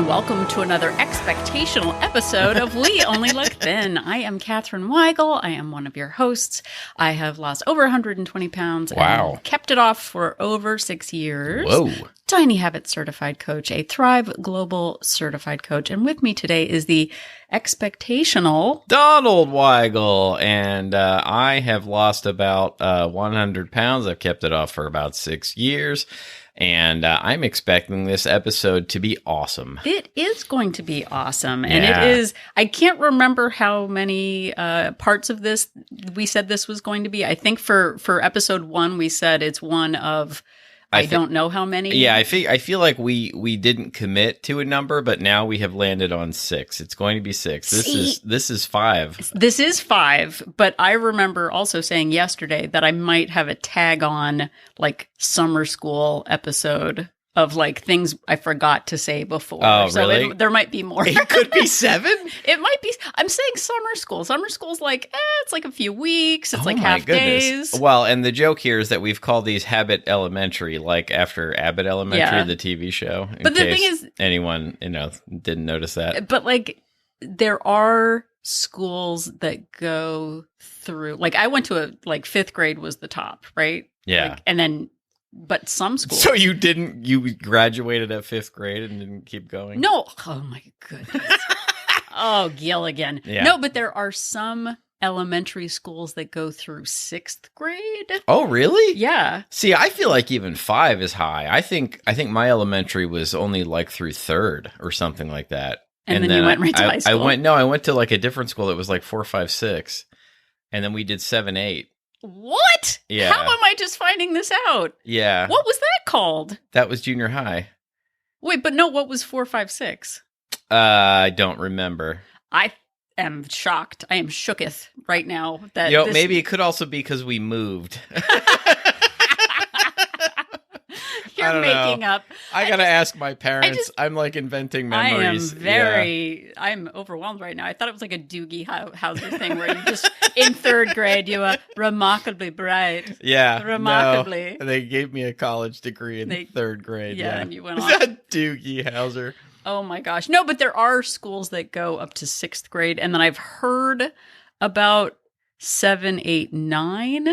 welcome to another expectational episode of We Only Look Thin. I am Katherine Weigel. I am one of your hosts. I have lost over 120 pounds and kept it off for over 6 years. Whoa. Tiny Habits certified coach, a Thrive Global certified coach. And with me today is the expectational Donald Weigel. And I have lost about 100 pounds. I've kept it off for about 6 years. And I'm expecting this episode to be awesome. It is going to be awesome. And it is, I can't remember how many parts of this we said this was going to be. I think for episode 1, we said it's one of, I don't know how many. Yeah, I feel like we didn't commit to a number, but now we have landed on 6. It's going to be 6. This is 5. This is 5, but I remember also saying yesterday that I might have a tag on like summer school episode of like things I forgot to say before. Oh, so really? There might be more. It could be 7? It might be. I'm saying summer school. Summer school's like, it's like a few weeks. It's like my half goodness. days. Well, and the joke here is that we've called these Habit Elementary, like after Abbott Elementary, the TV show. But the thing is, anyone, didn't notice that. But like, there are schools that go through, like I went to like 5th grade was the top, right? Yeah. Like, and then, but some schools. So you graduated at 5th grade and didn't keep going? No. Oh my goodness. Oh, Gilligan. Yeah. No, but there are some elementary schools that go through 6th grade. Oh, really? Yeah. See, I feel like even 5 is high. I think my elementary was only like through 3rd or something like that. And then you went right to high school. I went to like a different school that was like 4, 5, 6. And then we did 7, 8. What? Yeah. How am I just finding this out? Yeah. What was that called? That was junior high. Wait, but no, what was 4, 5, 6? I don't remember. I am shocked. I am shooketh right now. That maybe it could also be because we moved. You're making up. I gotta ask my parents. I'm like inventing memories. I'm overwhelmed right now. I thought it was like a Doogie Howser thing where you just, in 3rd grade, you were remarkably bright. Yeah. Remarkably. No, they gave me a college degree in 3rd grade. Yeah, and you went on. Doogie Howser. Oh my gosh. No, but there are schools that go up to 6th grade. And then I've heard about 7, 8, 9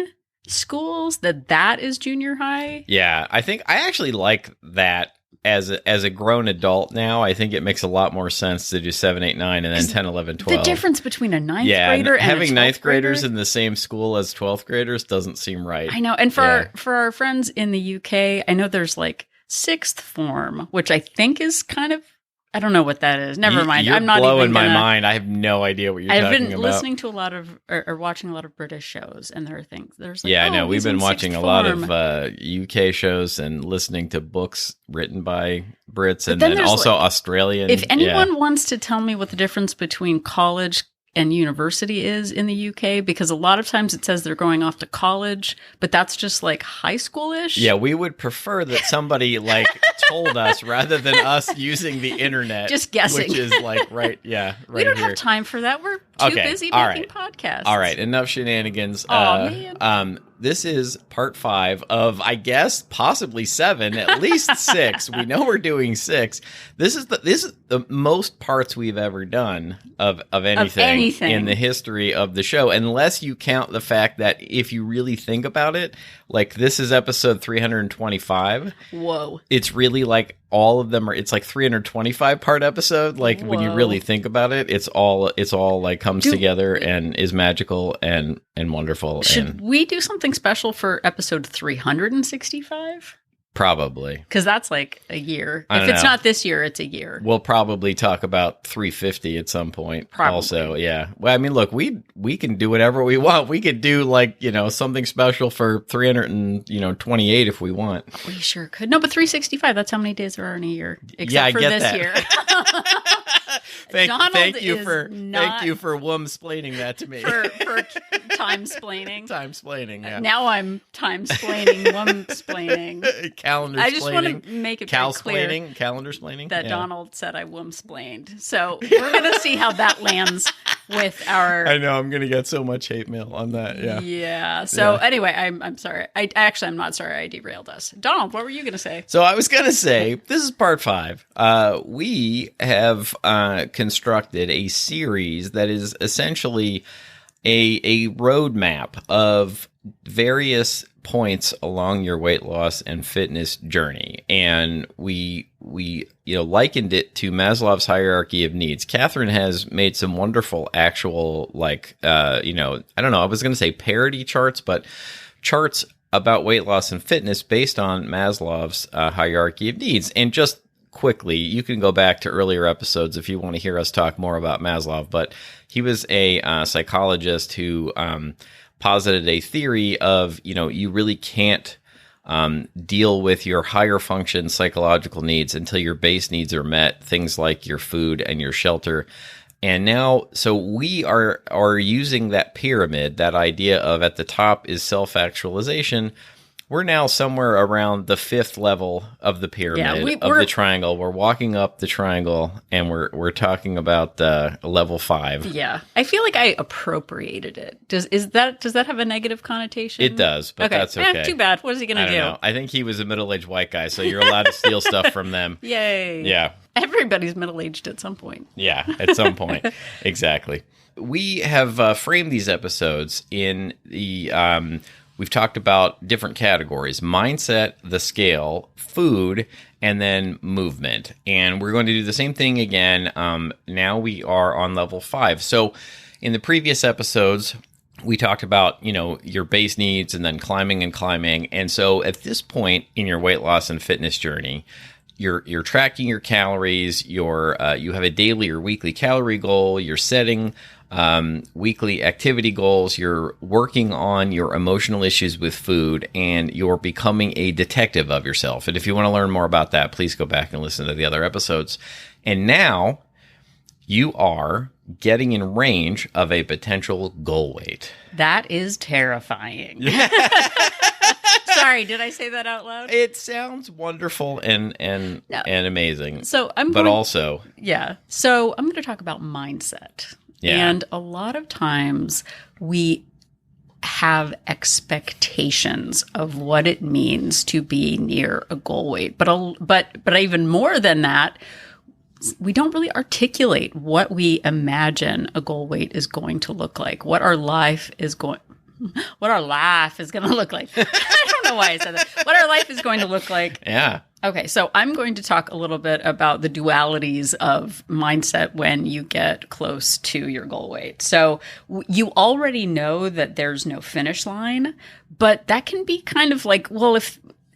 schools that is junior high. Yeah, I think I actually like that as a grown adult now. I think it makes a lot more sense to do 7, 8, 9 and then 10, 11, 12. The difference between a 9th grader and having a 9th graders grader? in the same school as 12th graders doesn't seem right. I know. And for our friends in the UK, I know there's like 6th form, which I think is kind of, I don't know what that is. Never mind. You're I'm not blowing even my mind. I have no idea what you're talking about. I've been listening to a lot of, or watching a lot of British shows, and there are things. There's like, I know. We've been watching a lot of form. UK shows and listening to books written by Brits, and then also Australian. If anyone wants to tell me what the difference between college and university is in the UK, because a lot of times it says they're going off to college, but that's just like high school-ish. Yeah, we would prefer that somebody like told us rather than us using the internet. Just guessing. Which is like right we don't have time for that. We're too busy making podcasts. All right, enough shenanigans. Man. This is part 5 of, I guess, possibly 7, at least 6. We know we're doing 6. This is the most parts we've ever done of anything in the history of the show, unless you count the fact that if you really think about it, like this is episode 325. Whoa. It's really like all of them it's like 325 part episode. Like when you really think about it, it's all like comes together and is magical and wonderful. Should we do something special for episode 365? Probably. Because that's like a year. If it's not this year, it's a year. We'll probably talk about 350 at some point. Probably. Also, yeah. Well, I mean, look, we can do whatever we want. We could do like, something special for 328 if we want. We sure could. No, but 365, that's how many days there are in a year. Except for this year. Thank you for womsplaining that to me. For time-splaining. Time-splaining, yeah. Now I'm time-splaining, womsplaining. Calendar-splaining. I just want to make it very clear calendar-splaining that Donald said I womsplained. So we're going to see how that lands with our. I know I'm going to get so much hate mail on that. Yeah. Yeah. So anyway, I'm sorry. I'm not sorry I derailed us. Donald, what were you going to say? So I was going to say, this is part 5. We have constructed a series that is essentially a roadmap of various points along your weight loss and fitness journey, and we likened it to Maslow's hierarchy of needs. Catherine has made some wonderful actual I don't know, I was going to say parody charts, but charts about weight loss and fitness based on Maslow's hierarchy of needs. And just quickly, you can go back to earlier episodes if you want to hear us talk more about Maslow, but he was a psychologist who posited a theory of, you really can't deal with your higher function psychological needs until your base needs are met, things like your food and your shelter. And now, so we are using that pyramid, that idea of at the top is self-actualization. We're now somewhere around the 5th level of the pyramid of the triangle. We're walking up the triangle, and we're talking about level 5. Yeah, I feel like I appropriated it. Does that have a negative connotation? It does, but that's okay. Too bad. What is he going to do? Know. I think he was a middle-aged white guy, so you're allowed to steal stuff from them. Yay! Yeah, everybody's middle-aged at some point. Yeah, at some point, exactly. We have framed these episodes in the. We've talked about different categories: mindset, the scale, food, and then movement. And we're going to do the same thing again. Now we are on level 5. So in the previous episodes, we talked about, your base needs and then climbing. And so at this point in your weight loss and fitness journey, you're tracking your calories, you have a daily or weekly calorie goal, you're setting weekly activity goals, you're working on your emotional issues with food, and you're becoming a detective of yourself. And if you want to learn more about that, please go back and listen to the other episodes. And now you are getting in range of a potential goal weight. That is terrifying. Sorry, did I say that out loud? It sounds wonderful and amazing. So I'm going to talk about mindset. Yeah. And a lot of times we have expectations of what it means to be near a goal weight. But even more than that, we don't really articulate what we imagine a goal weight is going to look like, what our life is going to look like. I don't know why I said that. What our life is going to look like. Yeah. Okay, so I'm going to talk a little bit about the dualities of mindset when you get close to your goal weight. So you already know that there's no finish line, but that can be kind of like, well,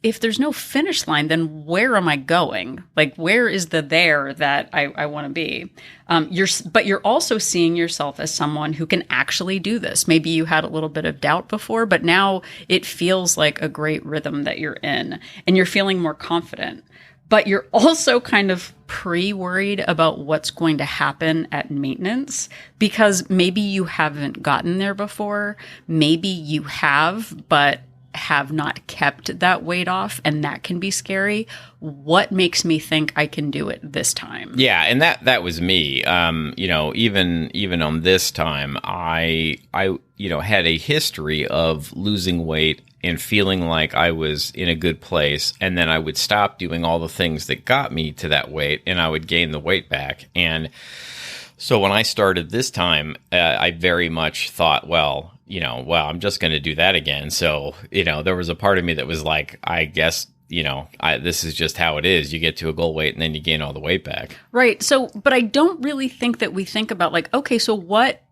if there's no finish line, then where am I going? Like, where is the there that I want to be? But you're also seeing yourself as someone who can actually do this. Maybe you had a little bit of doubt before, but now it feels like a great rhythm that you're in, and you're feeling more confident. But you're also kind of pre-worried about what's going to happen at maintenance, because maybe you haven't gotten there before. Maybe you have, but have not kept that weight off, and that can be scary. What makes me think I can do it this time? Yeah, and that was me. Even on this time, I had a history of losing weight and feeling like I was in a good place, and then I would stop doing all the things that got me to that weight, and I would gain the weight back. And so when I started this time, I very much thought, well, I'm just going to do that again. So, there was a part of me that was like, I guess, this is just how it is. You get to a goal weight and then you gain all the weight back. Right. So, but I don't really think that we think about like, okay, so what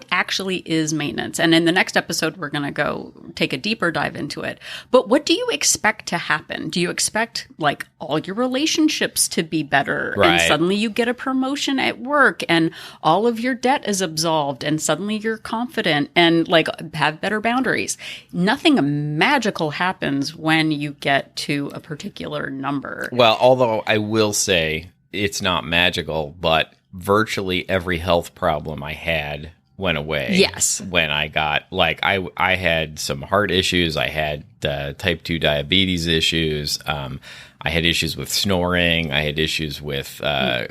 actually is maintenance? And in the next episode, we're going to go take a deeper dive into it. But what do you expect to happen? Do you expect like all your relationships to be better? Right. And suddenly you get a promotion at work and all of your debt is absolved and suddenly you're confident and like have better boundaries. Nothing magical happens when you get to a particular number. Well, although I will say it's not magical, but virtually every health problem I had went away. Yes. When I got, like, I had some heart issues. I had type 2 diabetes issues. I had issues with snoring. I had issues with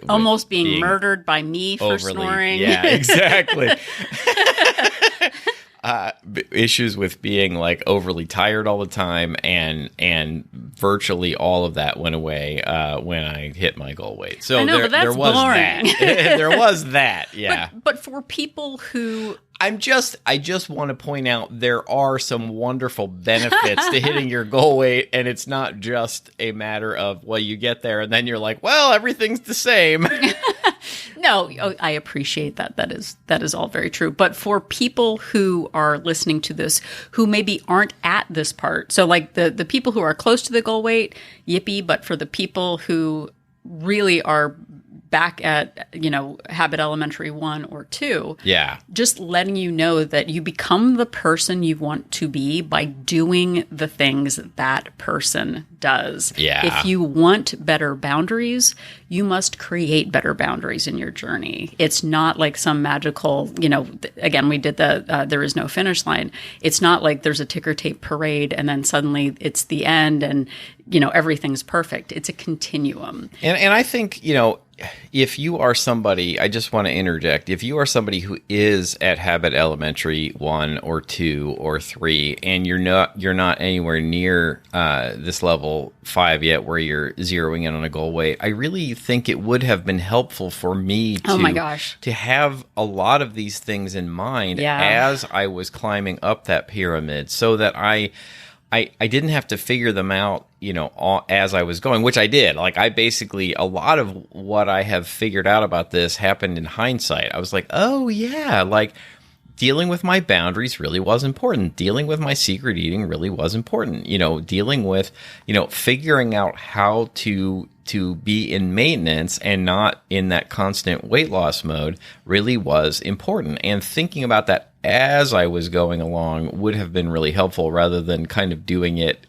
almost being murdered by me for snoring. Yeah, exactly. Issues with being like overly tired all the time, and virtually all of that went away when I hit my goal weight. So I know, but that's there was boring. that. There was that. Yeah. But for people who I just want to point out there are some wonderful benefits to hitting your goal weight, and it's not just a matter of, well, you get there and then you're like, well, everything's the same. No, I appreciate that. That is all very true. But for people who are listening to this, who maybe aren't at this part, so like the people who are close to the goal weight, yippee. But for the people who really are back at, Habit Elementary 1 or 2. Yeah. Just letting you know that you become the person you want to be by doing the things that person does. Yeah. If you want better boundaries, you must create better boundaries in your journey. It's not like some magical, again, we did there is no finish line. It's not like there's a ticker tape parade and then suddenly it's the end and, everything's perfect. It's a continuum. And I think, if you are somebody, I just want to interject, if you are somebody who is at Habit Elementary 1 or 2 or 3, and you're not anywhere near this level 5 yet where you're zeroing in on a goal weight, I really think it would have been helpful for me oh my gosh, to have a lot of these things in mind as I was climbing up that pyramid, so that I didn't have to figure them out, as I was going, which I did. Like, I basically, a lot of what I have figured out about this happened in hindsight. I was like, oh yeah, like dealing with my boundaries really was important. Dealing with my secret eating really was important. Dealing with, figuring out how to be in maintenance and not in that constant weight loss mode really was important. And thinking about that as I was going along would have been really helpful, rather than kind of doing it,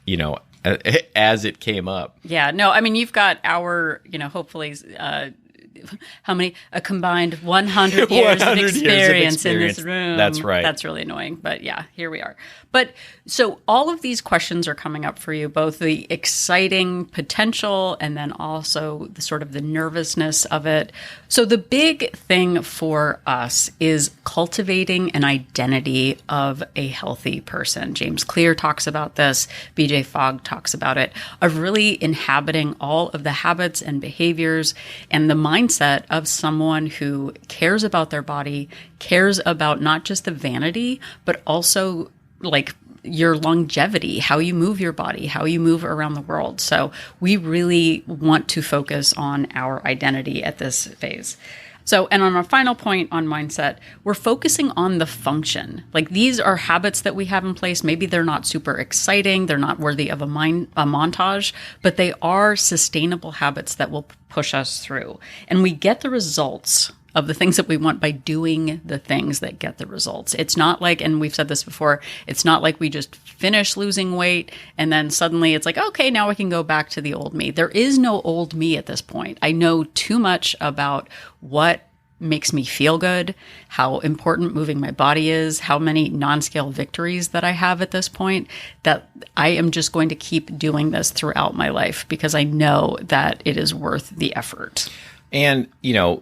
as it came up. Yeah, no, I mean, you've got hopefully, a combined 100 years of experience in this room. That's right. That's really annoying, but yeah, here we are. But so all of these questions are coming up for you, both the exciting potential and then also the sort of the nervousness of it. So the big thing for us is cultivating an identity of a healthy person. James Clear talks about this. BJ Fogg talks about it, of really inhabiting all of the habits and behaviors and the mindset of someone who cares about their body, cares about not just the vanity, but also like your longevity, how you move your body, how you move around the world. So we really want to focus on our identity at this phase. So, and on our final point on mindset, we're focusing on the function. Like, these are habits that we have in place. Maybe they're not super exciting. They're not worthy of a montage, but they are sustainable habits that will push us through. And we get the results of the things that we want by doing the things that get the results. It's not like, and we've said this before, it's not like we just finish losing weight and then suddenly it's like, okay, now I can go back to the old me. There is no old me at this point. I know too much about what makes me feel good, how important moving my body is, how many non-scale victories that I have at this point, that I am just going to keep doing this throughout my life because I know that it is worth the effort. And,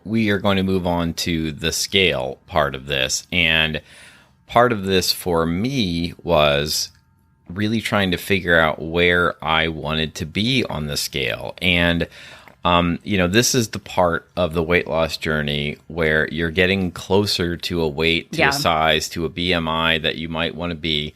we are going to move on to the scale part of this. And part of this for me was really trying to figure out where I wanted to be on the scale. And, this is the part of the weight loss journey where you're getting closer to a weight, to a size, to a BMI that you might want to be.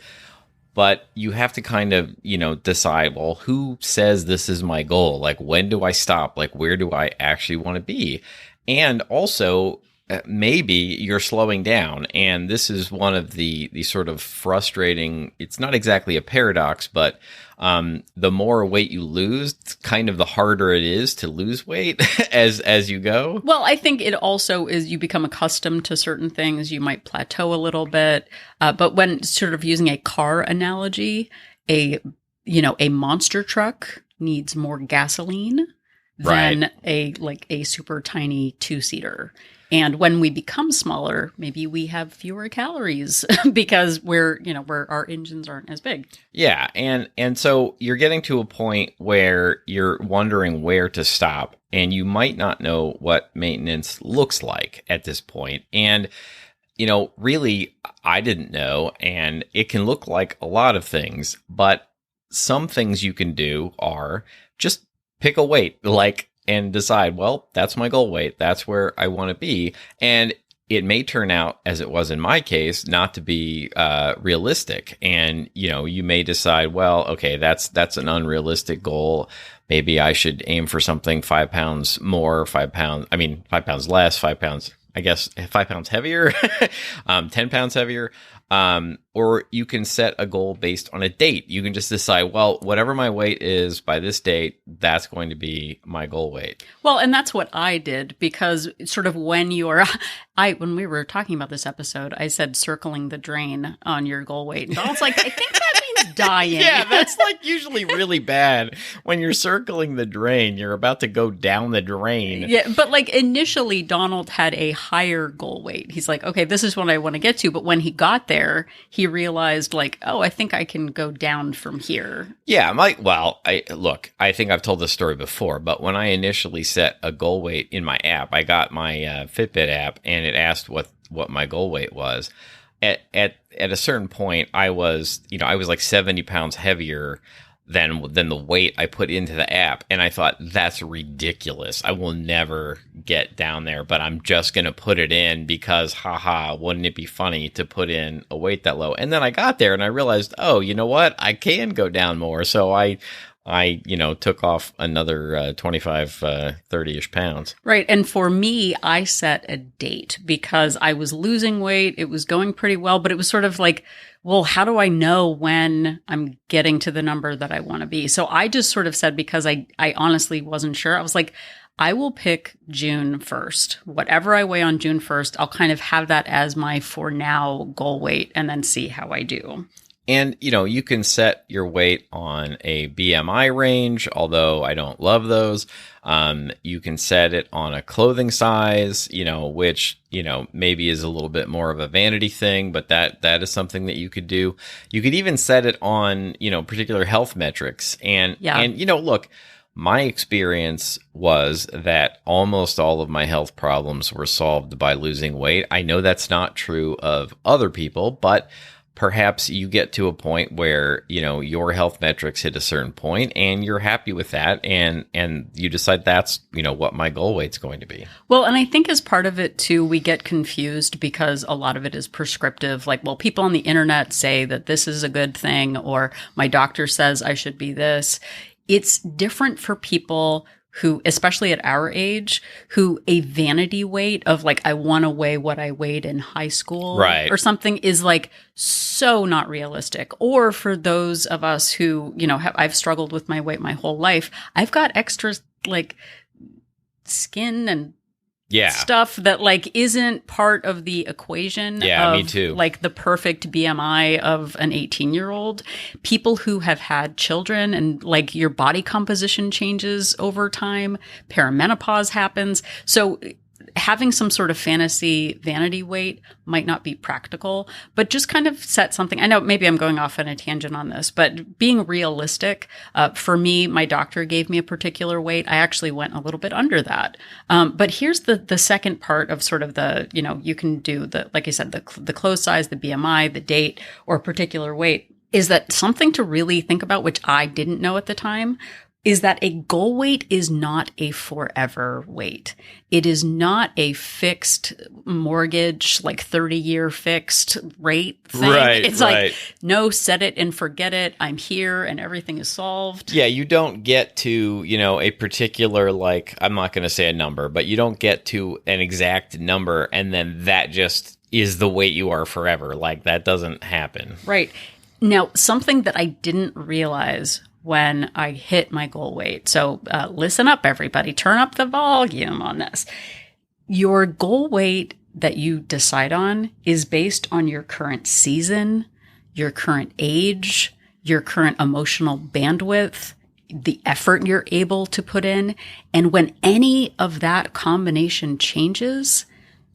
But you have to kind of, decide, well, who says this is my goal? Like, when do I stop? Like, where do I actually want to be? And also, maybe you're slowing down. And this is one of the sort of frustrating, it's not exactly a paradox, but the more weight you lose, kind of the harder it is to lose weight as you go. Well, I think it also is you become accustomed to certain things. You might plateau a little bit. But when sort of using a car analogy, a monster truck needs more gasoline than a super tiny 2-seater. And when we become smaller, maybe we have fewer calories because we're our engines aren't as big. Yeah. And so you're getting to a point where you're wondering where to stop, and you might not know what maintenance looks like at this point. And, really, I didn't know, and it can look like a lot of things, but some things you can do are just pick a weight, and decide, well, that's my goal weight. That's where I want to be. And it may turn out, as it was in my case, not to be realistic. And, you may decide, well, okay, that's an unrealistic goal. Maybe I should aim for something 5 pounds more, 5 pounds less, 5 pounds, 5 pounds heavier, 10 pounds heavier. Or you can set a goal based on a date. You can just decide, well, whatever my weight is by this date, that's going to be my goal weight. Well, and that's what I did, because sort of when we were talking about this episode, I said circling the drain on your goal weight. And Donald's like, I think that means dying. Yeah, that's usually really bad. When you're circling the drain, you're about to go down the drain. Yeah, but initially Donald had a higher goal weight. He's like, okay, this is what I want to get to. But when he got there, he realized I think I can go down from here. Yeah, I think I've told this story before, but when I initially set a goal weight in my app, I got my Fitbit app, and it asked what my goal weight was. At a certain point, I was like 70 pounds heavier than the weight I put into the app. And I thought, that's ridiculous. I will never get down there, but I'm just going to put it in because, wouldn't it be funny to put in a weight that low? And then I got there and I realized, oh, you know what? I can go down more. So I took off another 25, 30-ish pounds. Right. And for me, I set a date because I was losing weight. It was going pretty well, but it was sort of like, well, how do I know when I'm getting to the number that I want to be? So I just sort of said, because I honestly wasn't sure, I was like, I will pick June 1st. Whatever I weigh on June 1st, I'll kind of have that as my for now goal weight and then see how I do. And, you can set your weight on a BMI range, although I don't love those. You can set it on a clothing size, which, maybe is a little bit more of a vanity thing, but that is something that you could do. You could even set it on, particular health metrics. And look, my experience was that almost all of my health problems were solved by losing weight. I know that's not true of other people, but perhaps you get to a point where, your health metrics hit a certain point and you're happy with that. And you decide that's, what my goal weight's going to be. Well, and I think as part of it too, we get confused because a lot of it is prescriptive. People on the internet say that this is a good thing, or my doctor says I should be this. It's different for people who, especially at our age, who a vanity weight of I want to weigh what I weighed in high school, right, or something is so not realistic. Or for those of us who, I've struggled with my weight my whole life. I've got extra skin and stuff that isn't part of the equation. Yeah, of, me too. The perfect BMI of an 18-year-old. People who have had children and your body composition changes over time. Perimenopause happens. So having some sort of fantasy vanity weight might not be practical, but just kind of set something. I know maybe I'm going off on a tangent on this, but being realistic, for me, my doctor gave me a particular weight. I actually went a little bit under that. But here's the second part of sort of the, you can do like I said, the clothes size, the BMI, the date, or a particular weight, is that something to really think about, which I didn't know at the time, is that a goal weight is not a forever weight. It is not a fixed mortgage, 30-year fixed rate thing. Right, it's right. No, set it and forget it. I'm here and everything is solved. Yeah, you don't get to, a particular, I'm not going to say a number, but you don't get to an exact number and then that just is the weight you are forever. That doesn't happen. Right. Now, something that I didn't realize when I hit my goal weight. So listen up, everybody. Turn up the volume on this. Your goal weight that you decide on is based on your current season, your current age, your current emotional bandwidth, the effort you're able to put in. And when any of that combination changes,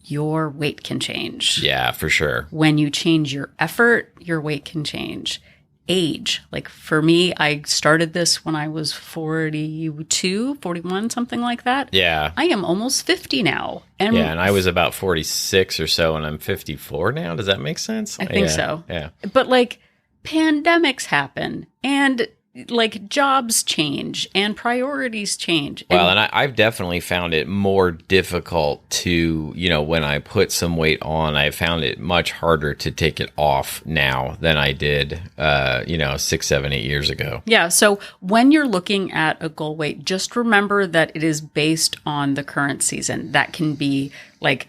your weight can change. Yeah, for sure. When you change your effort, your weight can change. Age. Like for me, I started this when I was 42, 41, something like that. Yeah. I am almost 50 now. And I was about 46 or so, and I'm 54 now. Does that make sense? I think so. Yeah. But like pandemics happen and like jobs change and priorities change. Well, and I've definitely found it more difficult to, when I put some weight on, I found it much harder to take it off now than I did, 6, 7, 8 years ago. Yeah. So when you're looking at a goal weight, just remember that it is based on the current season. That can be like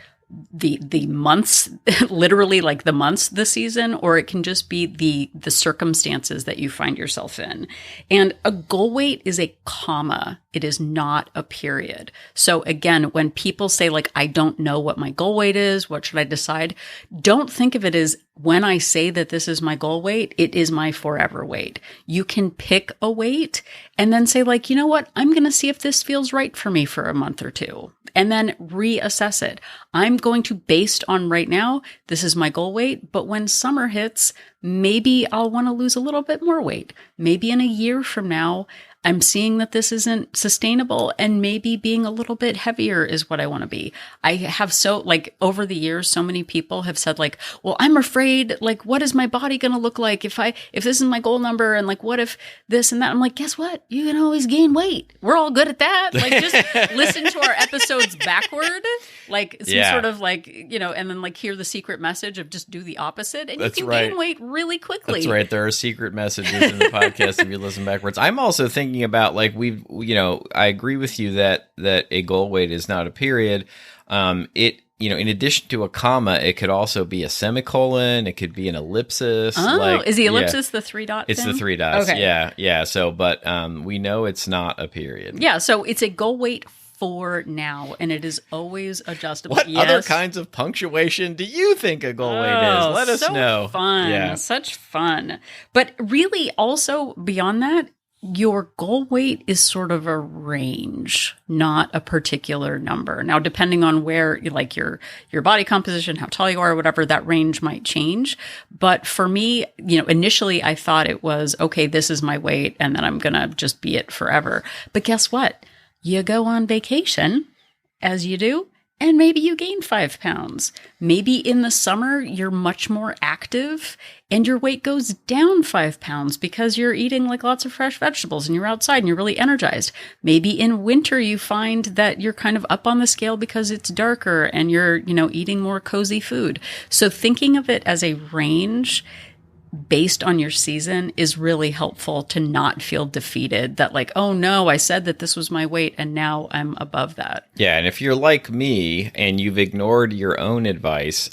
the months, literally like the months this season, or it can just be the circumstances that you find yourself in. And a goal weight is a comma. It is not a period. So again, when people say like, I don't know what my goal weight is, what should I decide? Don't think of it as when I say that this is my goal weight, it is my forever weight. You can pick a weight and then say like, you know what? I'm going to see if this feels right for me for a month or two and then reassess it. I'm going to, based on right now, this is my goal weight, but when summer hits, maybe I'll want to lose a little bit more weight. Maybe in a year from now, I'm seeing that this isn't sustainable and maybe being a little bit heavier is what I want to be. I have over the years, so many people have said like, well, I'm afraid, like, what is my body going to look like if this is my goal number? And like, what if this and that? I'm like, guess what? You can always gain weight. We're all good at that. Like just listen to our episodes backward, like some sort of like, and then like hear the secret message of just do the opposite. And you can gain weight really quickly. That's right. There are secret messages in the podcast if you listen backwards. I'm also thinking about like I agree with you that a goal weight is not a period. In addition to a comma, it could also be a semicolon. It could be an ellipsis. Oh, is the ellipsis the 3 dot It's thing? the 3 dots. Okay. Yeah. So, but we know it's not a period. Yeah. So it's a goal weight for now, and it is always adjustable. What other kinds of punctuation do you think a goal weight is? Let us know. Fun. Yeah. Such fun. But really, also beyond that, your goal weight is sort of a range, not a particular number. Now, depending on where, like your body composition, how tall you are, whatever, that range might change. But for me, initially I thought it was, okay, this is my weight, and then I'm going to just be it forever. But guess what? You go on vacation, as you do, and maybe you gain 5 pounds. Maybe in the summer, you're much more active and your weight goes down 5 pounds because you're eating like lots of fresh vegetables and you're outside and you're really energized. Maybe in winter, you find that you're kind of up on the scale because it's darker and you're, eating more cozy food. So thinking of it as a range based on your season is really helpful to not feel defeated that like, oh no, I said that this was my weight and now I'm above that. Yeah. And if you're like me and you've ignored your own advice,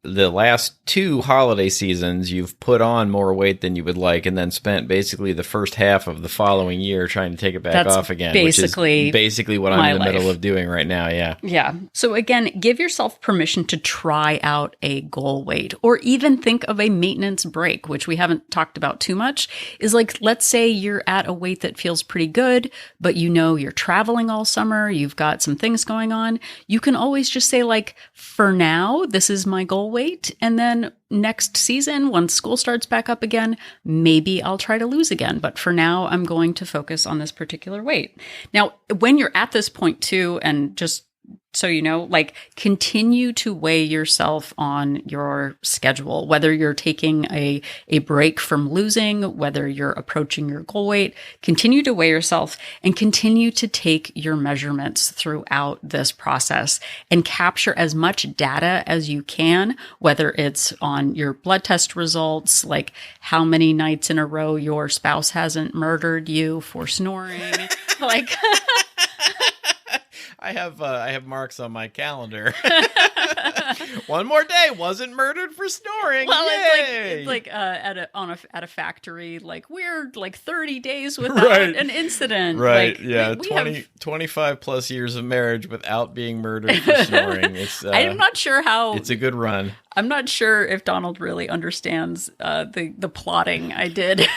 the last 2 holiday seasons, you've put on more weight than you would like and then spent basically the first half of the following year trying to take it back off again, which is basically what I'm in the middle of doing right now. Yeah. Yeah. So again, give yourself permission to try out a goal weight or even think of a maintenance break, which we haven't talked about too much, is like, let's say you're at a weight that feels pretty good, but you're traveling all summer, you've got some things going on. You can always just say like, for now, this is my goal weight. And then next season, once school starts back up again, maybe I'll try to lose again. But for now, I'm going to focus on this particular weight. Now, when you're at this point too, and just so continue to weigh yourself on your schedule, whether you're taking a break from losing, whether you're approaching your goal weight, continue to weigh yourself and continue to take your measurements throughout this process and capture as much data as you can, whether it's on your blood test results, like how many nights in a row your spouse hasn't murdered you for snoring, like... I have marks on my calendar. One more day wasn't murdered for snoring. Well, it's like at a factory, like we're like 30 days without an incident. Right. Like, yeah. we 25 plus years of marriage without being murdered for snoring. It's I'm not sure how. It's a good run. I'm not sure if Donald really understands the plotting I did.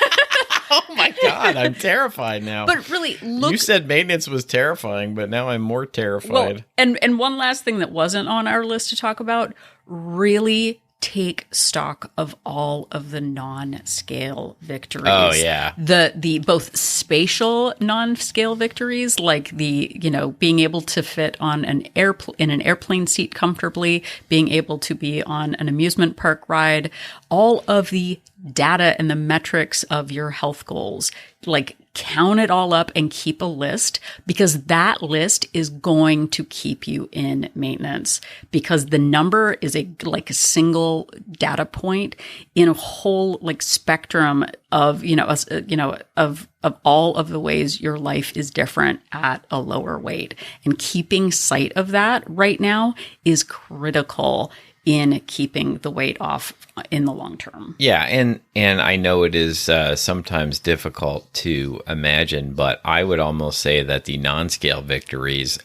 Oh my God, I'm terrified now. But really, look. You said maintenance was terrifying, but now I'm more terrified. Well, and one last thing that wasn't on our list to talk about, really take stock of all of the non-scale victories. Oh yeah. The both spatial non-scale victories, like being able to fit on in an airplane seat comfortably, being able to be on an amusement park ride, all of the data and the metrics of your health goals, like count it all up and keep a list, because that list is going to keep you in maintenance, because the number is a single data point in a whole spectrum of of all of the ways your life is different at a lower weight. And keeping sight of that right now is critical in keeping the weight off in the long term. Yeah, and I know it is sometimes difficult to imagine, but I would almost say that the non-scale victories,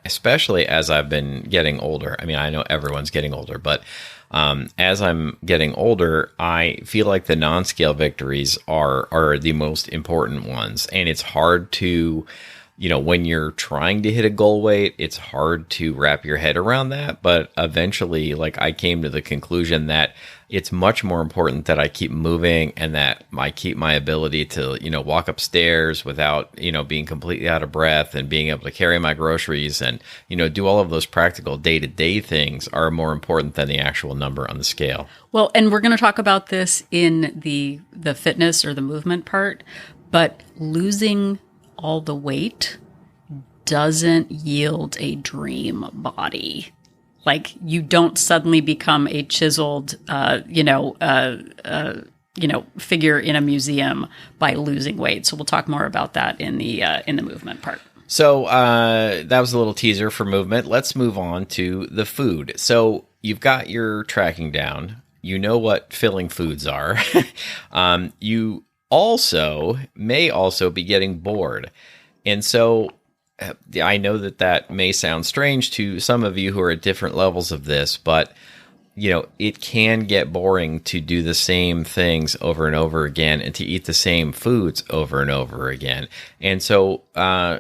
especially as I've been getting older, I mean, I know everyone's getting older, but as I'm getting older, I feel like the non-scale victories are the most important ones. And it's hard to, when you're trying to hit a goal weight, it's hard to wrap your head around that. But eventually, I came to the conclusion that it's much more important that I keep moving and that I keep my ability to, walk upstairs without, being completely out of breath, and being able to carry my groceries and, do all of those practical day-to-day things are more important than the actual number on the scale. Well, and we're going to talk about this in the fitness or the movement part, but losing all the weight doesn't yield a dream body. You don't suddenly become a chiseled, figure in a museum by losing weight. So we'll talk more about that in the movement part. So that was a little teaser for movement. Let's move on to the food. So you've got your tracking down. You know what filling foods are. You may also be getting bored. And so I know that may sound strange to some of you who are at different levels of this, but it can get boring to do the same things over and over again and to eat the same foods over and over again. And so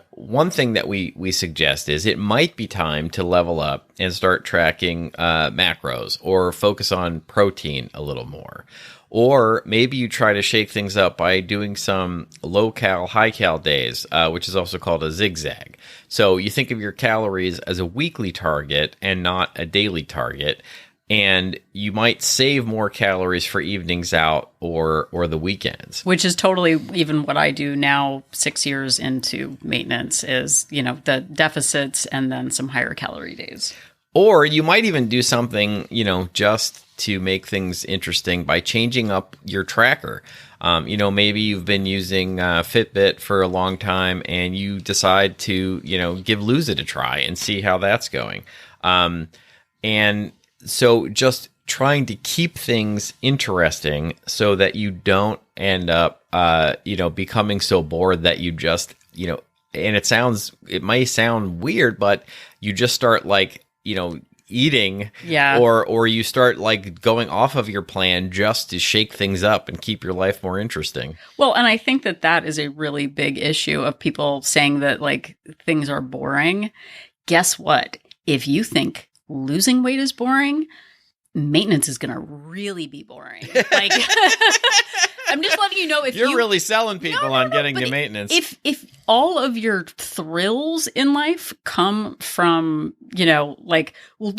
one thing that we suggest is it might be time to level up and start tracking macros, or focus on protein a little more. Or maybe you try to shake things up by doing some low-cal, high-cal days, which is also called a zigzag. So you think of your calories as a weekly target and not a daily target, and you might save more calories for evenings out or the weekends. Which is totally even what I do now, 6 years into maintenance, is, the deficits and then some higher calorie days. Or you might even do something, just to make things interesting by changing up your tracker. Maybe you've been using Fitbit for a long time and you decide to, give Lose It a try and see how that's going. And so just trying to keep things interesting so that you don't end up, becoming so bored that you just, and it may sound weird, but you just start eating, or you start going off of your plan just to shake things up and keep your life more interesting. Well, and I think that is a really big issue of people saying that things are boring. Guess what? If you think losing weight is boring, maintenance is going to really be boring. I'm just letting you know, if you're really selling people on getting to maintenance. If all of your thrills in life come from,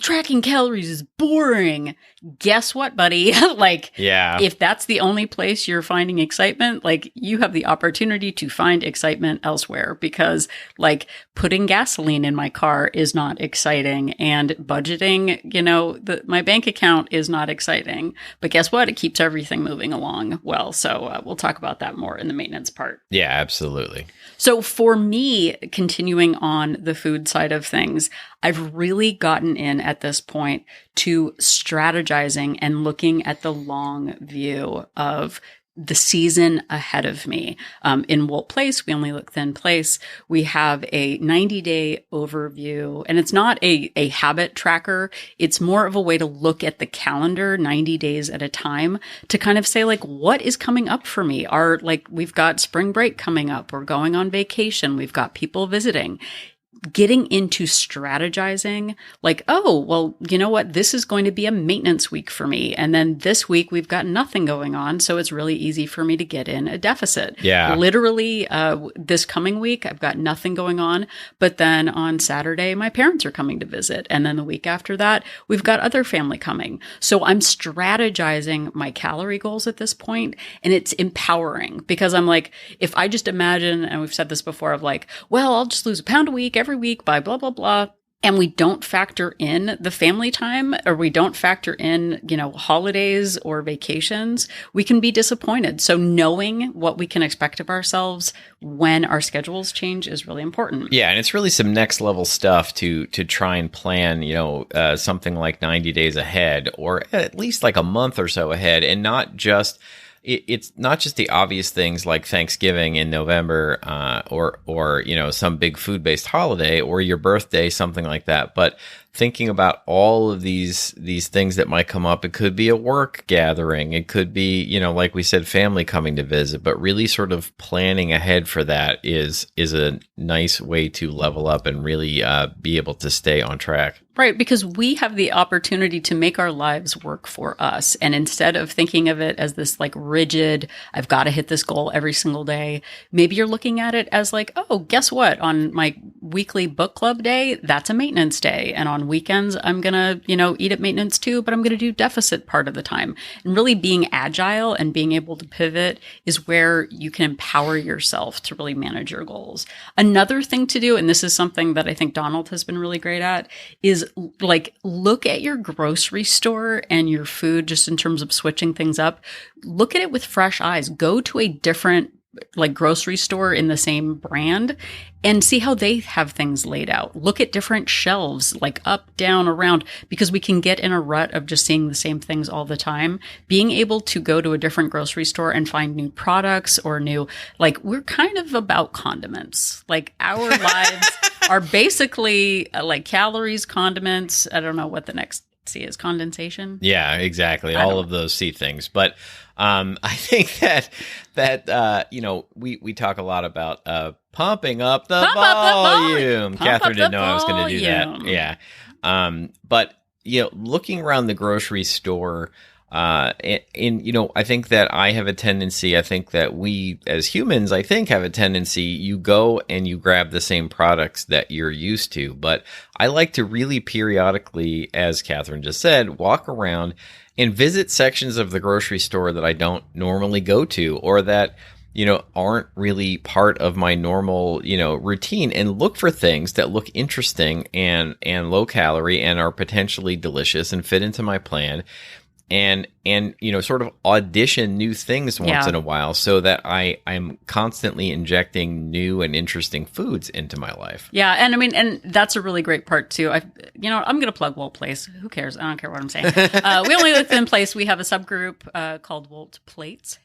tracking calories is boring. Guess what, buddy? If that's the only place you're finding excitement, you have the opportunity to find excitement elsewhere, because putting gasoline in my car is not exciting, and budgeting, my bank account is not exciting. But guess what? It keeps everything moving along well. So we'll talk about that more in the maintenance part. Yeah, absolutely. So for me, continuing on the food side of things, I've really gotten in at this point to strategizing and looking at the long view of the season ahead of me. In Wolt Place, We Only Look Thin Place, we have a 90-day overview, and it's not a habit tracker. It's more of a way to look at the calendar 90 days at a time to kind of say, like, what is coming up for me? We've got spring break coming up. We're going on vacation. We've got people visiting. Getting into strategizing, like, oh, well, you know what? This is going to be a maintenance week for me. And then this week we've got nothing going on. So it's really easy for me to get in a deficit. Yeah. Literally, this coming week, I've got nothing going on. But then on Saturday, my parents are coming to visit. And then the week after that, we've got other family coming. So I'm strategizing my calorie goals at this point, and it's empowering because I'm like, if I just imagine, and we've said this before, of like, well, I'll just lose a pound a week every week by blah, blah, blah. And we don't factor in the family time, or we don't factor in, holidays or vacations, we can be disappointed. So knowing what we can expect of ourselves when our schedules change is really important. Yeah. And it's really some next level stuff to try and plan, something like 90 days ahead, or at least like a month or so ahead, and not just it's not just the obvious things like Thanksgiving in November, or some big food-based holiday, or your birthday, something like that. But thinking about all of these things that might come up. It could be a work gathering. It could be, like we said, family coming to visit, but really sort of planning ahead for that is a nice way to level up and really be able to stay on track. Right, because we have the opportunity to make our lives work for us. And instead of thinking of it as this like rigid, I've got to hit this goal every single day, maybe you're looking at it as like, oh, guess what? On my weekly book club day, that's a maintenance day. And on weekends, I'm going to, eat at maintenance too, but I'm going to do deficit part of the time. And really being agile and being able to pivot is where you can empower yourself to really manage your goals. Another thing to do, and this is something that I think Donald has been really great at, is like look at your grocery store and your food just in terms of switching things up. Look at it with fresh eyes. Go to a different like grocery store in the same brand and see how they have things laid out. Look at different shelves, like up, down, around, because we can get in a rut of just seeing the same things all the time. Being able to go to a different grocery store and find new products or we're kind of about condiments. Like our lives are basically like calories, condiments. I don't know what the next C is. Condensation. Yeah, exactly. All of those C things. But I think that we talk a lot about pumping up the volume. Catherine didn't know I was going to do that. Yeah. But looking around the grocery store, I think that I have a tendency. I think that we as humans, have a tendency. You go and you grab the same products that you're used to. But I like to really periodically, as Catherine just said, walk around and visit sections of the grocery store that I don't normally go to, or that, aren't really part of my normal, routine, and look for things that look interesting and low calorie and are potentially delicious and fit into my plan. And sort of audition new things once in a while, so that I'm constantly injecting new and interesting foods into my life. Yeah, and that's a really great part too. I'm going to plug Wolt Place. Who cares? I don't care what I'm saying. We Only Look Thin Place. We have a subgroup called Wolt Plates.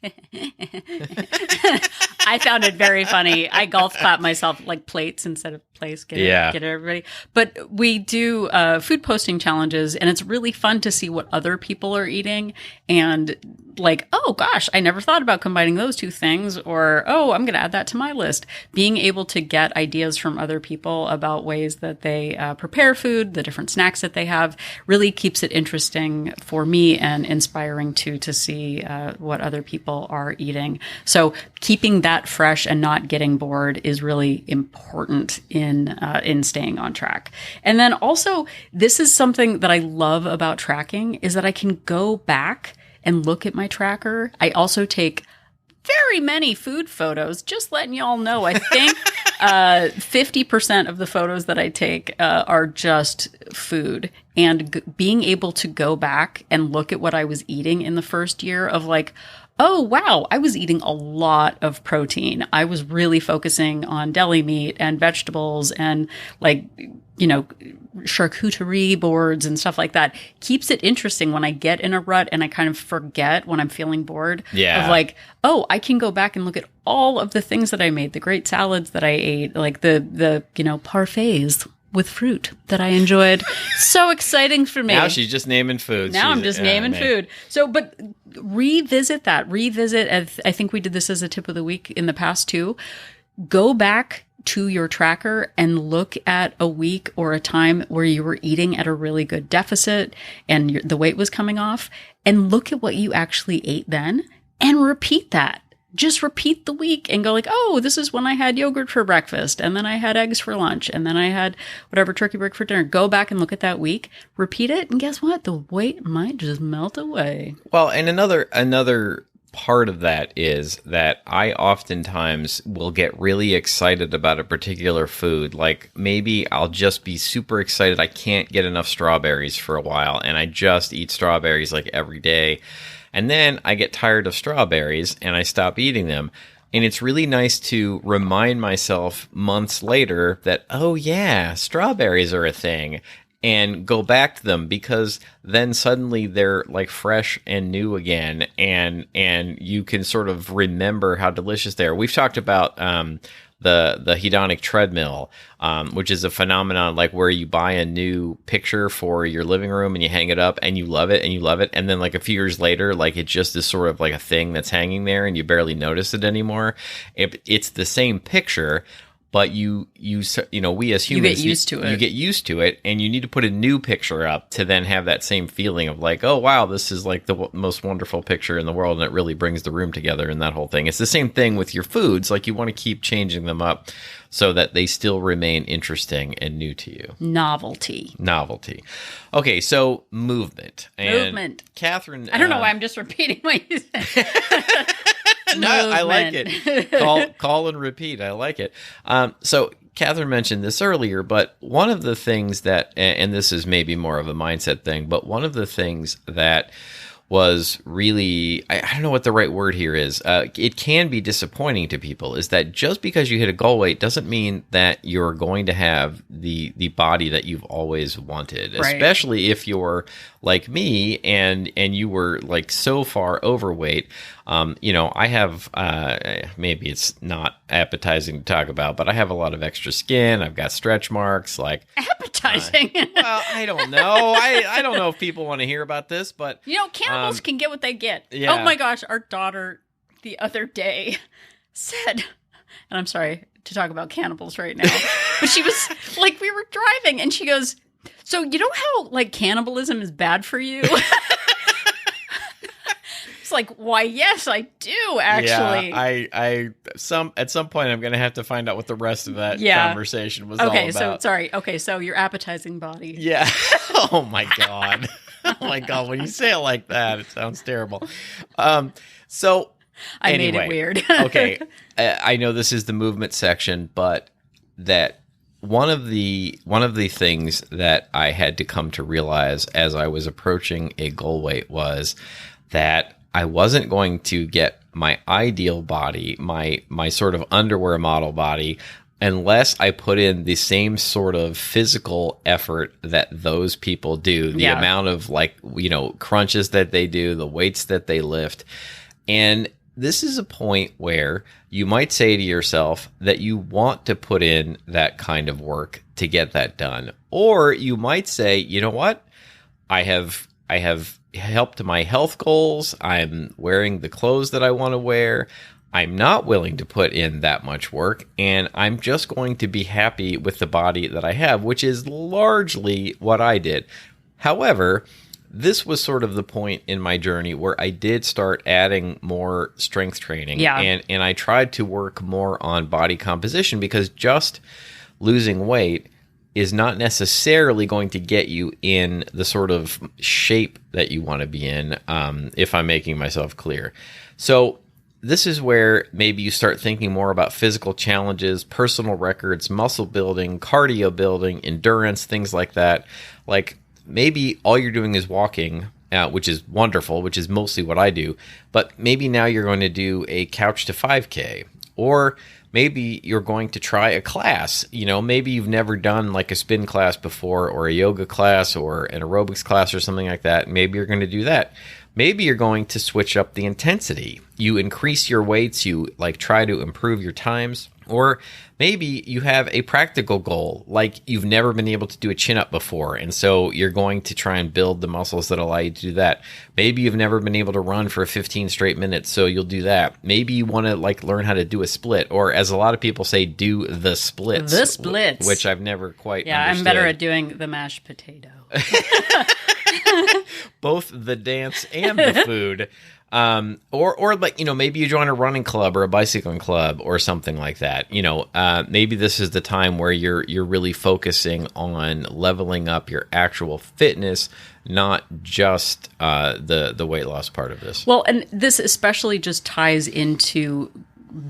I found it very funny. I golf clap myself like plates instead of place. Get it, everybody. But we do food posting challenges, and it's really fun to see what other people are eating. And like, oh gosh, I never thought about combining those two things, or, oh, I'm going to add that to my list. Being able to get ideas from other people about ways that they prepare food, the different snacks that they have, really keeps it interesting for me and inspiring too, to see what other people are eating. So keeping that fresh and not getting bored is really important in staying on track. And then also, this is something that I love about tracking, is that I can go back and look at my tracker. I also take very many food photos, just letting y'all know. I think 50% of the photos that I take are just food. And being able to go back and look at what I was eating in the first year of like, oh, wow, I was eating a lot of protein. I was really focusing on deli meat and vegetables and like, you know, charcuterie boards and stuff like that. Keeps it interesting when I get in a rut and I kind of forget when I'm feeling bored. Yeah. Of like, oh, I can go back and look at all of the things that I made, the great salads that I ate, like the you know, parfaits with fruit that I enjoyed. So exciting for me. Now she's just naming food. Now I'm just naming food. So, but revisit that. I think we did this as a tip of the week in the past too. Go back to your tracker and look at a week or a time where you were eating at a really good deficit and the weight was coming off, and look at what you actually ate then and repeat that. Just repeat the week and go like, oh, this is when I had yogurt for breakfast, and then I had eggs for lunch, and then I had whatever turkey breast for dinner. Go back and look at that week, repeat it, and guess what? The weight might just melt away. Well, and another part of that is that I oftentimes will get really excited about a particular food. Like maybe I'll just be super excited. I can't get enough strawberries for a while, and I just eat strawberries like every day. And then I get tired of strawberries and I stop eating them. And it's really nice to remind myself months later that, oh yeah, strawberries are a thing, and go back to them, because then suddenly they're like fresh and new again, and you can sort of remember how delicious they are. We've talked about the hedonic treadmill, which is a phenomenon like where you buy a new picture for your living room and you hang it up and you love it and you love it. And then like a few years later, like it just is sort of like a thing that's hanging there and you barely notice it anymore. It's the same picture, but you know, we as humans, you get used to it. You get used to it, and you need to put a new picture up to then have that same feeling of like, oh wow, this is like the most wonderful picture in the world, and it really brings the room together and that whole thing. It's the same thing with your foods. Like you want to keep changing them up so that they still remain interesting and new to you. Novelty. Okay, so movement. And Catherine, I don't know why I'm just repeating what you said. No, I like it. Call and repeat. I like it. So Catherine mentioned this earlier, but one of the things that, and this is maybe more of a mindset thing, but one of the things that was really, I don't know what the right word here is, it can be disappointing to people, is that just because you hit a goal weight doesn't mean that you're going to have the body that you've always wanted, right. Especially if you're like me and you were like so far overweight. You know, I have, maybe it's not appetizing to talk about, but I have a lot of extra skin. I've got stretch marks, like appetizing. Well, I don't know. I don't know if people want to hear about this, but you know, cannibals can get what they get. Yeah. Oh my gosh, our daughter the other day said, and I'm sorry to talk about cannibals right now, but she was like, we were driving and she goes, so you know how like cannibalism is bad for you? It's like, why, yes, I do, actually. Yeah, at some point I'm going to have to find out what the rest of that conversation was all about. Okay, so your appetizing body. Yeah. Oh my God. Oh my God. When you say it like that, it sounds terrible. So I made it weird. Okay. I know this is the movement section, but that one of the things that I had to come to realize as I was approaching a goal weight was that I wasn't going to get my ideal body, my sort of underwear model body, unless I put in the same sort of physical effort that those people do, the amount of like, you know, crunches that they do, the weights that they lift. And this is a point where you might say to yourself that you want to put in that kind of work to get that done. Or you might say, you know what? I have helped my health goals. I'm wearing the clothes that I want to wear. I'm not willing to put in that much work, and I'm just going to be happy with the body that I have, which is largely what I did. However, this was sort of the point in my journey where I did start adding more strength training. Yeah. And I tried to work more on body composition, because just losing weight is not necessarily going to get you in the sort of shape that you want to be in, if I'm making myself clear. So this is where maybe you start thinking more about physical challenges, personal records, muscle building, cardio building, endurance, things like that. Like maybe all you're doing is walking which is wonderful, which is mostly what I do. But maybe now you're going to do a couch to 5K, or maybe you're going to try a class. Maybe you've never done like a spin class before, or a yoga class, or an aerobics class, or something like that. Maybe you're going to do that. Maybe you're going to switch up the intensity. You increase your weights, you like try to improve your times. Or maybe you have a practical goal, like you've never been able to do a chin-up before, and so you're going to try and build the muscles that allow you to do that. Maybe you've never been able to run for 15 straight minutes, so you'll do that. Maybe you want to like learn how to do a split, or as a lot of people say, do the splits. The splits. Which I've never quite understood. I'm better at doing the mashed potato. Both the dance and the food. Or like, maybe you join a running club or a bicycling club or something like that. Maybe this is the time where you're really focusing on leveling up your actual fitness, not just the weight loss part of this. Well, and this especially just ties into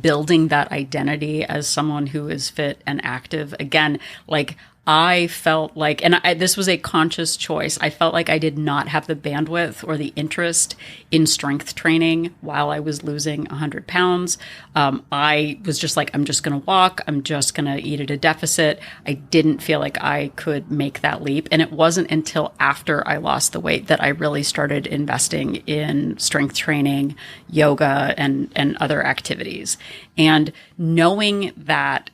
building that identity as someone who is fit and active. Again, like I felt like, and this was a conscious choice, I felt like I did not have the bandwidth or the interest in strength training while I was losing 100 pounds. I was just like, I'm just going to walk. I'm just going to eat at a deficit. I didn't feel like I could make that leap. And it wasn't until after I lost the weight that I really started investing in strength training, yoga, and other activities. And knowing that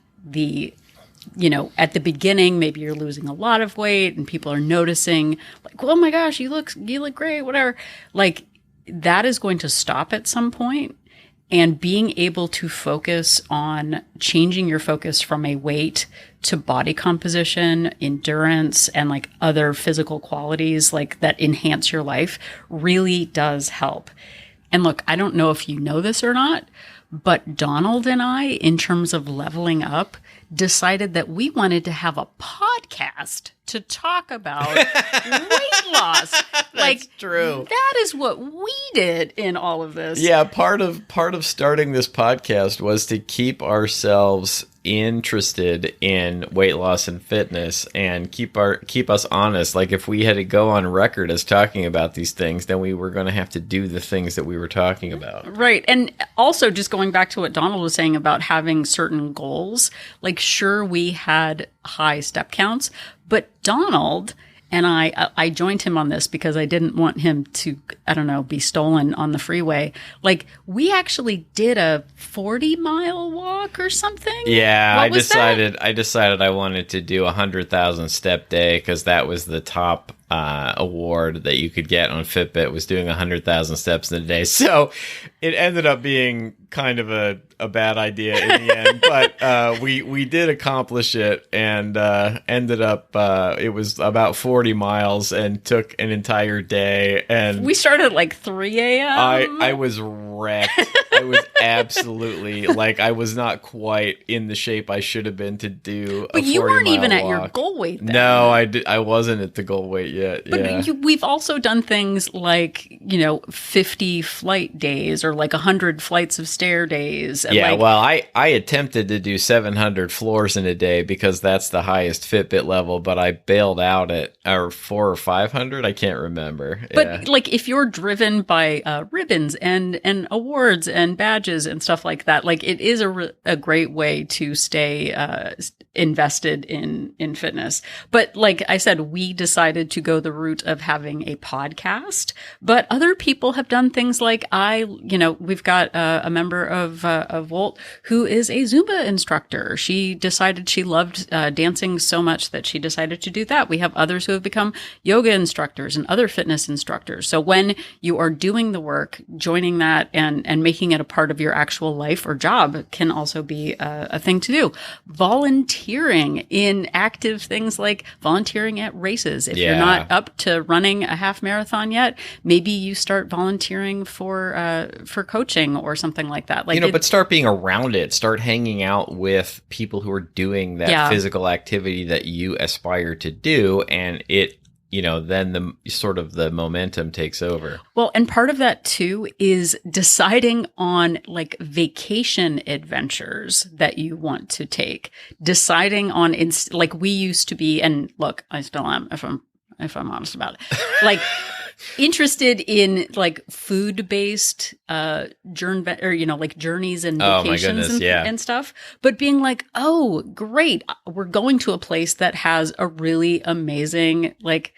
at the beginning, maybe you're losing a lot of weight and people are noticing like, oh my gosh, you look great, whatever. Like that is going to stop at some point, and being able to focus on changing your focus from a weight to body composition, endurance, and like other physical qualities like that enhance your life really does help. And look, I don't know if you know this or not, but Donald and I, in terms of leveling up, decided that we wanted to have a podcast to talk about weight loss. That's true. That is what we did in all of this. Yeah, part of starting this podcast was to keep ourselves interested in weight loss and fitness, and keep us honest. Like if we had to go on record as talking about these things, then we were going to have to do the things that we were talking about. Right. And also just going back to what Donald was saying about having certain goals, like sure, we had high step counts, but Donald and I joined him on this because I didn't want him to, be stolen on the freeway. Like we actually did a 40-mile walk or something. Yeah, I decided I wanted to do 100,000 step day because that was the top award that you could get on Fitbit, was doing 100,000 steps in a day. So it ended up being kind of a bad idea in the end, but we did accomplish it, and ended up it was about 40 miles and took an entire day. And we started at like 3 a.m. I was wrecked. I was absolutely like, I was not quite in the shape I should have been to do. But you weren't even walk. At your goal weight then. No, I wasn't at the goal weight yet. But we've also done things like 50 flight days, or like 100 flights of stair days. And yeah, well, I attempted to do 700 floors in a day because that's the highest Fitbit level, but I bailed out at 400 or 500. I can't remember. But like if you're driven by ribbons and awards and badges and stuff like that, like it is a great way to stay invested in fitness. But like I said, we decided to go the route of having a podcast, but other people have done things like we've got a member of Volt who is a Zumba instructor. She decided she loved dancing so much that she decided to do that. We have others who have become yoga instructors and other fitness instructors. So when you are doing the work, joining that and making it a part of your actual life or job can also be a thing to do. Volunteering in active things like volunteering at races. If you're not up to running a half marathon yet, maybe you start volunteering for coaching or something like that. Like but start being around it. Start hanging out with people who are doing that physical activity that you aspire to do, and it then the momentum takes over. Well, and part of that too is deciding on like vacation adventures that you want to take. Deciding on like we used to be, and look, I still am if I'm honest about it. Like interested in like food-based like journeys and vacations and stuff, but being like, oh, great, we're going to a place that has a really amazing like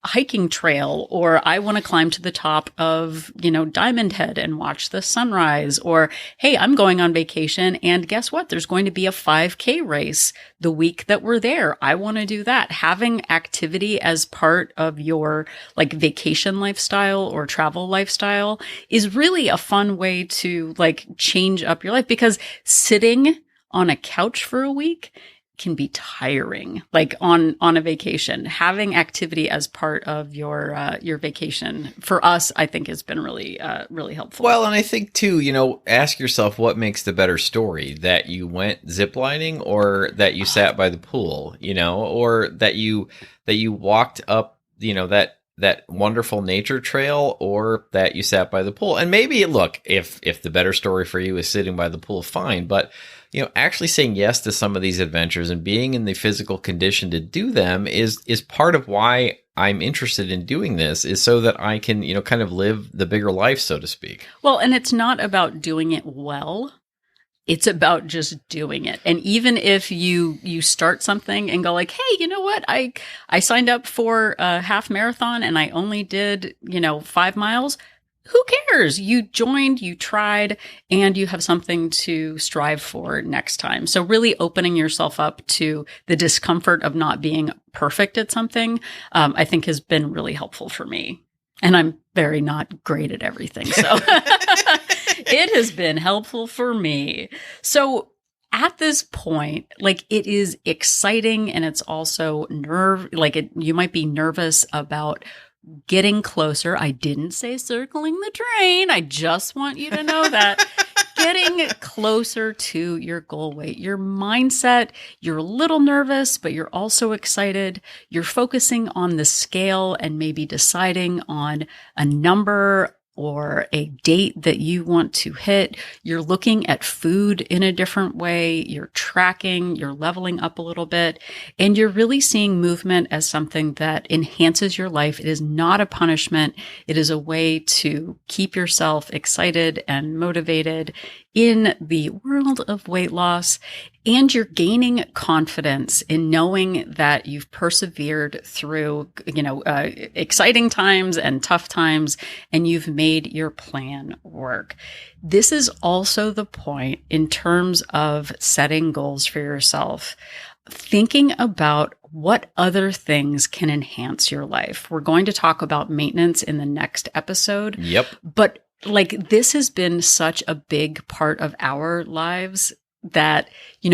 hiking trail, or I want to climb to the top of, Diamond Head and watch the sunrise, or, hey, I'm going on vacation and guess what? There's going to be a 5K race the week that we're there. I want to do that. Having activity as part of your like vacation lifestyle or travel lifestyle is really a fun way to like change up your life, because sitting on a couch for a week can be tiring, like on a vacation. Having activity as part of your vacation for us, I think, has been really helpful. Well, and I think too, ask yourself what makes the better story: that you went ziplining, or that you sat by the pool, or that you walked up, that wonderful nature trail, or that you sat by the pool. And maybe, look, if the better story for you is sitting by the pool, fine, but actually saying yes to some of these adventures and being in the physical condition to do them is part of why I'm interested in doing this, is so that I can, kind of live the bigger life, so to speak. Well, and it's not about doing it well. It's about just doing it. And even if you start something and go like, hey, you know what? I signed up for a half marathon and I only did, 5 miles. Who cares? You joined, you tried, and you have something to strive for next time. So really opening yourself up to the discomfort of not being perfect at something, I think has been really helpful for me. And I'm very not great at everything. So it has been helpful for me. So at this point, like, it is exciting, and it's also you might be nervous about getting closer. I didn't say circling the drain. I just want you to know that. Getting closer to your goal weight, your mindset, you're a little nervous, but you're also excited. You're focusing on the scale and maybe deciding on a number or a date that you want to hit. You're looking at food in a different way. You're tracking, you're leveling up a little bit, and you're really seeing movement as something that enhances your life. It is not a punishment. It is a way to keep yourself excited and motivated in the world of weight loss. And you're gaining confidence in knowing that you've persevered through, exciting times and tough times, and you've made your plan work. This is also the point in terms of setting goals for yourself, thinking about what other things can enhance your life. We're going to talk about maintenance in the next episode. Yep. But this has been such a big part of our lives that,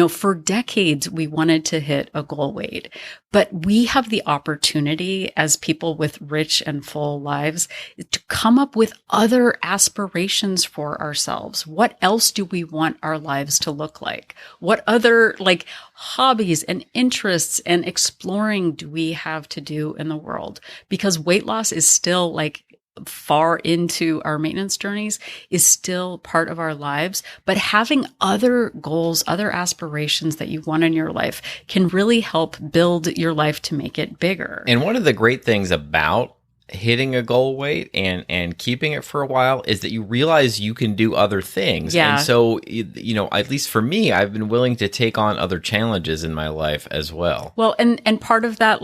for decades we wanted to hit a goal weight, but we have the opportunity as people with rich and full lives to come up with other aspirations for ourselves. What else do we want our lives to look like? What other hobbies and interests and exploring do we have to do in the world? Because weight loss is still far into our maintenance journeys, is still part of our lives, but having other goals, other aspirations that you want in your life can really help build your life to make it bigger. And one of the great things about hitting a goal weight and keeping it for a while is that you realize you can do other things. Yeah. And so, at least for me, I've been willing to take on other challenges in my life as well. Well, and part of that,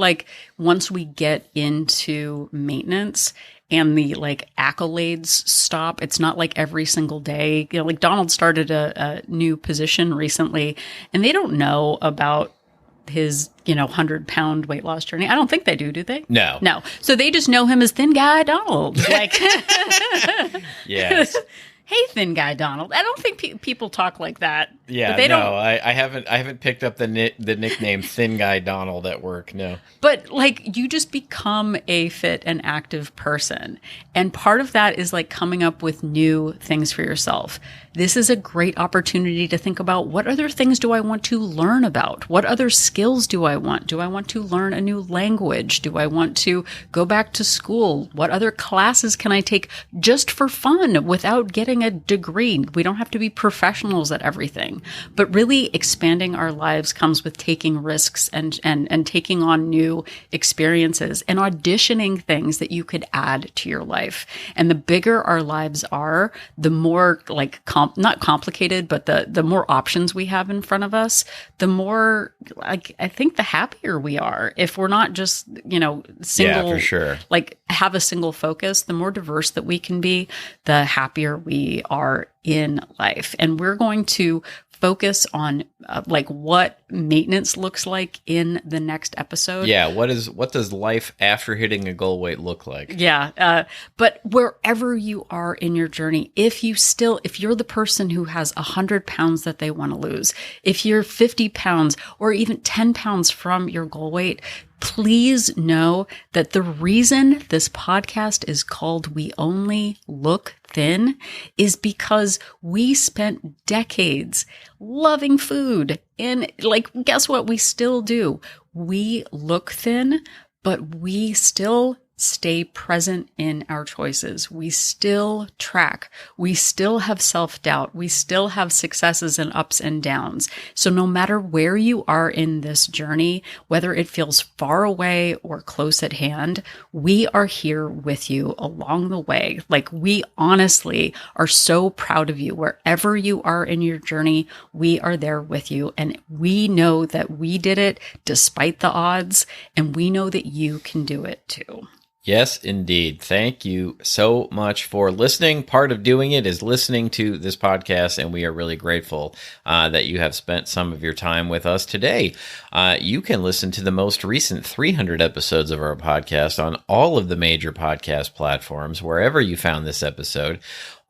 once we get into maintenance and the accolades stop, it's not every single day. Donald started a new position recently, and they don't know about his 100-pound weight loss journey. I don't think they do they? No. So they just know him as Thin Guy Donald. Yes. Hey, Thin Guy Donald. I don't think people talk like that. Yeah, they don't. I haven't picked up the nickname Thin Guy Donald at work. No. But you just become a fit and active person, and part of that is coming up with new things for yourself. this is a great opportunity to think about what other things do I want to learn about? What other skills do I want? Do I want to learn a new language? Do I want to go back to school? What other classes can I take just for fun without getting a degree? We don't have to be professionals at everything, but really expanding our lives comes with taking risks and taking on new experiences and auditioning things that you could add to your life. And the bigger our lives are, the more not complicated, but the more options we have in front of us, the more I think the happier we are. If we're not just, single, for sure. Have a single focus, the more diverse that we can be, the happier we are in life. And we're going to focus on what maintenance looks like in the next episode. Yeah. What does life after hitting a goal weight look like? Yeah. But wherever you are in your journey, if you're the person who has 100 pounds that they want to lose, if you're 50 pounds or even 10 pounds from your goal weight, please know that the reason this podcast is called We Only Look Thin is because we spent decades loving food. And guess what? We still do. We look thin, but we still stay present in our choices. We still track. We still have self-doubt. We still have successes and ups and downs. So no matter where you are in this journey, whether it feels far away or close at hand, we are here with you along the way. We honestly are so proud of you. Wherever you are in your journey, we are there with you. And we know that we did it despite the odds, and we know that you can do it too. Yes, indeed. Thank you so much for listening. Part of doing it is listening to this podcast, and we are really grateful that you have spent some of your time with us today. You can listen to the most recent 300 episodes of our podcast on all of the major podcast platforms, wherever you found this episode.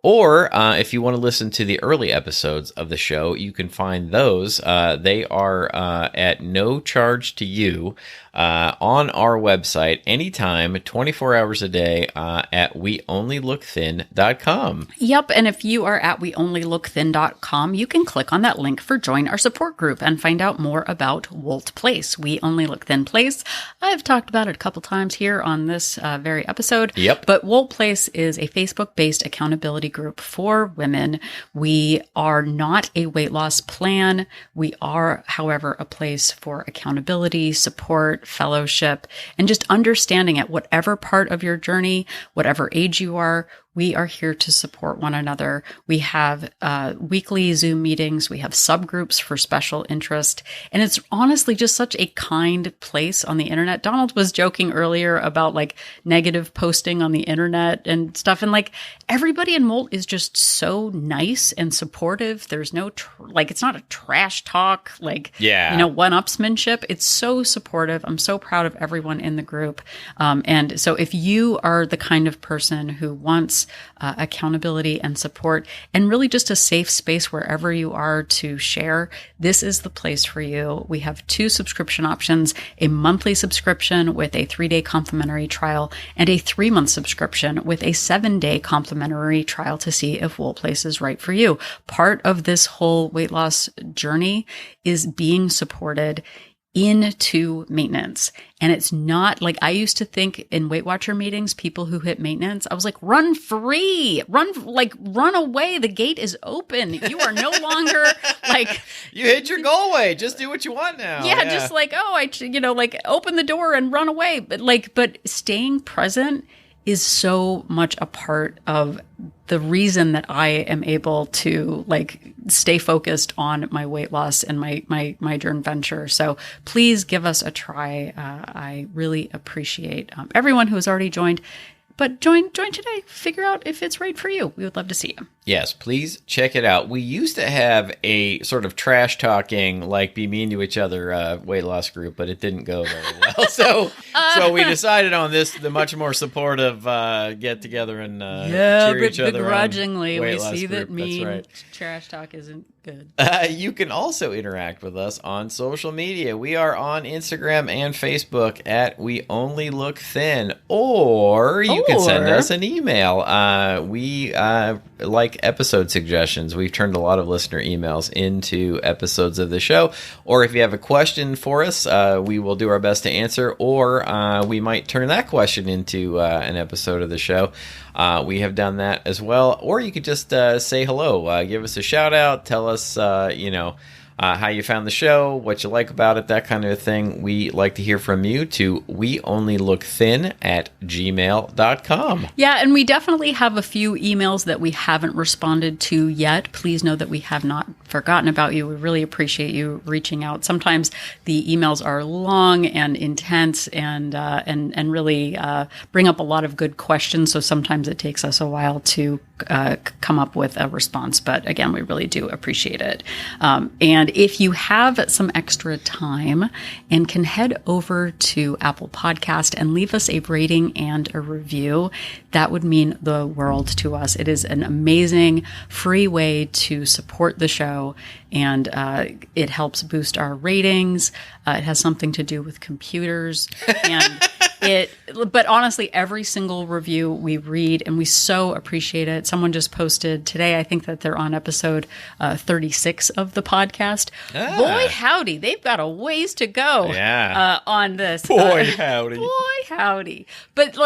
Or if you want to listen to the early episodes of the show, you can find those. They are at no charge to you on our website anytime, 24 hours a day at weonlylookthin.com. Yep. And if you are at weonlylookthin.com, you can click on that link for Join Our Support Group and find out more about Wolt Place. We Only Look Thin Place. I've talked about it a couple times here on this very episode. Yep. But Wolt Place is a Facebook-based accountability group for women. We are not a weight loss plan. We are, however, a place for accountability, support, fellowship, and just understanding at whatever part of your journey, whatever age you are, we are here to support one another. We have weekly Zoom meetings. We have subgroups for special interest. And it's honestly just such a kind place on the internet. Donald was joking earlier about negative posting on the internet and stuff. And everybody in Molt is just so nice and supportive. There's no, it's not a trash talk, one-upsmanship. It's so supportive. I'm so proud of everyone in the group. And so if you are the kind of person who wants accountability and support, and really just a safe space wherever you are to share, this is the place for you. We have 2 subscription options, a monthly subscription with a 3-day complimentary trial and a 3-month subscription with a 7-day complimentary trial to see if Wolt Place is right for you. Part of this whole weight loss journey is being supported into maintenance. And it's not I used to think in Weight Watcher meetings, people who hit maintenance, I was run free, run away. The gate is open. You are no longer you hit your goal weight. Just do what you want now. Yeah. Just open the door and run away. But staying present is so much a part of the reason that I am able to stay focused on my weight loss and my journey venture. So please give us a try. I really appreciate everyone who has already joined. But join today. Figure out if it's right for you. We would love to see you. Yes, please check it out. We used to have a sort of trash talking, be mean to each other weight loss group, but it didn't go very well. So we decided on the much more supportive get together and cheer each other on. Begrudgingly, we see group. that mean trash talk isn't Good. You can also interact with us on social media. We are on Instagram and Facebook at We Only Look Thin, or you can send us an email. We like episode suggestions. We've turned a lot of listener emails into episodes of the show. Or if you have a question for us, we will do our best to answer, or we might turn that question into an episode of the show. We have done that as well. Or you could just say hello, give us a shout out, tell us, how you found the show, what you like about it, that kind of thing. We like to hear from you to weonlylookthin@gmail.com. Yeah, and we definitely have a few emails that we haven't responded to yet. Please know that we have not forgotten about you. We really appreciate you reaching out. Sometimes the emails are long and intense and really bring up a lot of good questions. So sometimes it takes us a while to come up with a response. But again, we really do appreciate it. And if you have some extra time and can head over to Apple Podcast and leave us a rating and a review, that would mean the world to us. It is an amazing free way to support the show, and it helps boost our ratings. It has something to do with computers, and but honestly, every single review we read, and we so appreciate it. Someone just posted today, I think that they're on episode 36 of the podcast. Boy, howdy, they've got a ways to go on this. Boy, howdy. Boy, howdy. But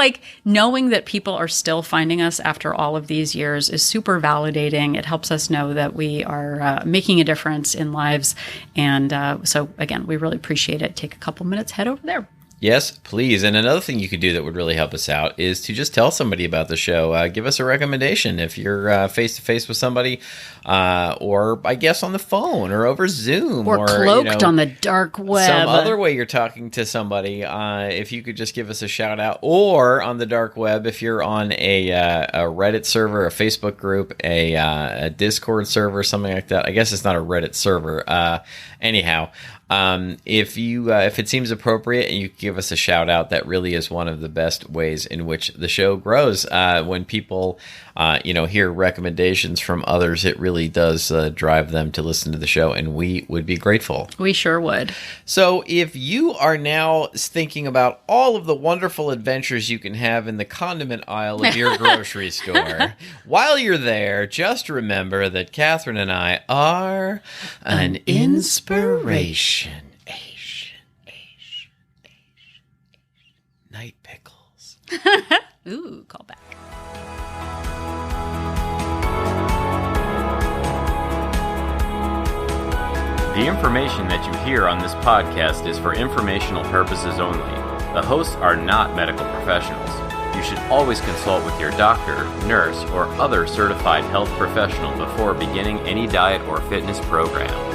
knowing that people are still finding us after all of these years is super validating. It helps us know that we are making a difference in lives. And so, again, we really appreciate it. Take a couple minutes, head over there. Yes, please. And another thing you could do that would really help us out is to just tell somebody about the show. Give us a recommendation if you're face-to-face with somebody, or I guess on the phone or over Zoom. Or cloaked on the dark web. Some other way you're talking to somebody. If you could just give us a shout out. Or on the dark web, if you're on a Reddit server, a Facebook group, a Discord server, something like that. I guess it's not a Reddit server. Anyhow, if it seems appropriate and you give us a shout out, that really is one of the best ways in which the show grows. When people, hear recommendations from others, it really does drive them to listen to the show, and we would be grateful. We sure would. So if you are now thinking about all of the wonderful adventures you can have in the condiment aisle of your grocery store, while you're there, just remember that Catherine and I are an inspiration. Night pickles. Ooh, call back. The information that you hear on this podcast is for informational purposes only. The hosts are not medical professionals. You should always consult with your doctor, nurse, or other certified health professional before beginning any diet or fitness program.